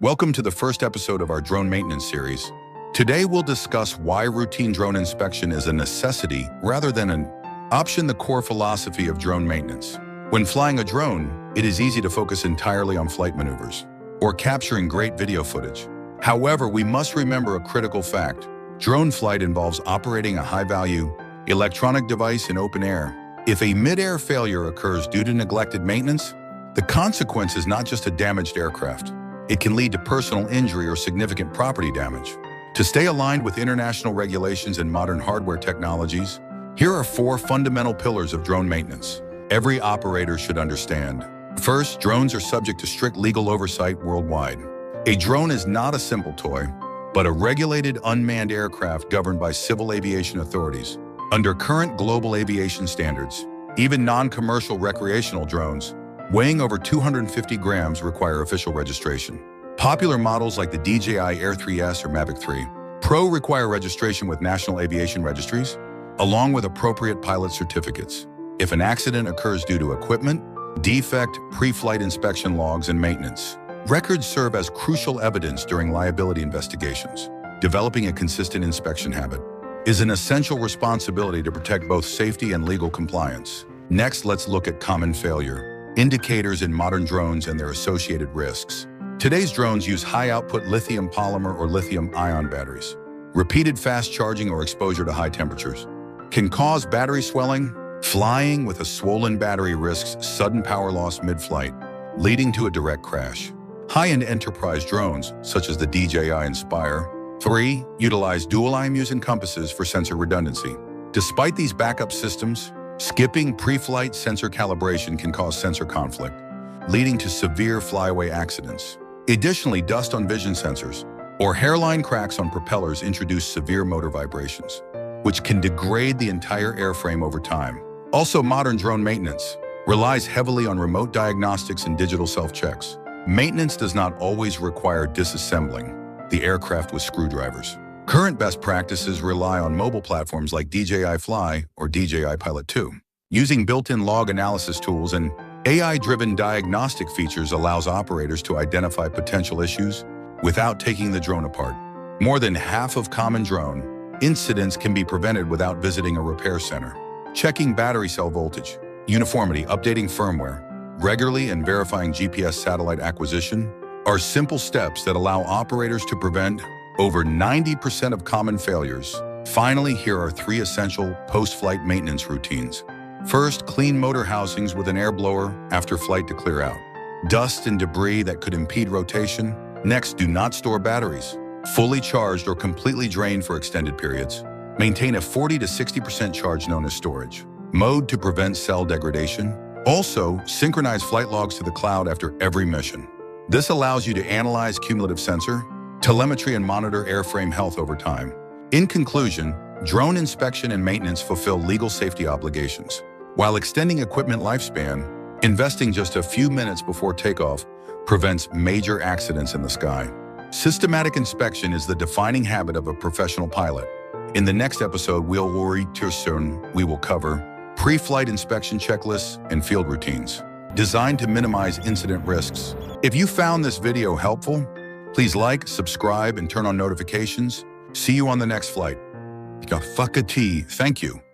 Welcome to the first episode of our drone maintenance series. Today we'll discuss why routine drone inspection is a necessity rather than an option, the core philosophy of drone maintenance. When flying a drone, it is easy to focus entirely on flight maneuvers or capturing great video footage. However, we must remember a critical fact. Drone flight involves operating a high-value electronic device in open air. If a mid-air failure occurs due to neglected maintenance, the consequence is not just a damaged aircraft. It can lead to personal injury or significant property damage. To stay aligned with international regulations and modern hardware technologies, here are 4 fundamental pillars of drone maintenance every operator should understand. First, drones are subject to strict legal oversight worldwide. A drone is not a simple toy, but a regulated unmanned aircraft governed by civil aviation authorities. Under current global aviation standards, even non-commercial recreational drones weighing over 250 grams require official registration. Popular models like the DJI Air 3S or Mavic 3 Pro require registration with national aviation registries, along with appropriate pilot certificates. If an accident occurs due to equipment, defect, pre-flight inspection logs, and maintenance, records serve as crucial evidence during liability investigations. Developing a consistent inspection habit is an essential responsibility to protect both safety and legal compliance. Next, let's look at common failure indicators in modern drones and their associated risks. Today's drones use high-output lithium polymer or lithium-ion batteries. Repeated fast charging or exposure to high temperatures can cause battery swelling. Flying with a swollen battery risks sudden power loss mid-flight, leading to a direct crash. High-end enterprise drones, such as the DJI Inspire 3, utilize dual IMUs and compasses for sensor redundancy. Despite these backup systems, skipping pre-flight sensor calibration can cause sensor conflict, leading to severe flyaway accidents. Additionally, dust on vision sensors or hairline cracks on propellers introduce severe motor vibrations, which can degrade the entire airframe over time. Also, modern drone maintenance relies heavily on remote diagnostics and digital self-checks. Maintenance does not always require disassembling the aircraft with screwdrivers. Current best practices rely on mobile platforms like DJI Fly or DJI Pilot 2. Using built-in log analysis tools and AI-driven diagnostic features allows operators to identify potential issues without taking the drone apart. More than half of common drone incidents can be prevented without visiting a repair center. Checking battery cell voltage, uniformity, updating firmware regularly, and verifying GPS satellite acquisition are simple steps that allow operators to prevent over 90% of common failures. Finally, here are 3 essential post-flight maintenance routines. First, clean motor housings with an air blower after flight to clear out dust and debris that could impede rotation. Next, do not store batteries fully charged or completely drained for extended periods. Maintain a 40 to 60% charge known as storage mode to prevent cell degradation. Also, synchronize flight logs to the cloud after every mission. This allows you to analyze cumulative sensor, telemetry, and monitor airframe health over time. In conclusion, drone inspection and maintenance fulfill legal safety obligations. While extending equipment lifespan, investing just a few minutes before takeoff prevents major accidents in the sky. Systematic inspection is the defining habit of a professional pilot. In the next episode, we will cover pre-flight inspection checklists and field routines designed to minimize incident risks. If you found this video helpful, please like, subscribe, and turn on notifications. See you on the next flight. Thank you.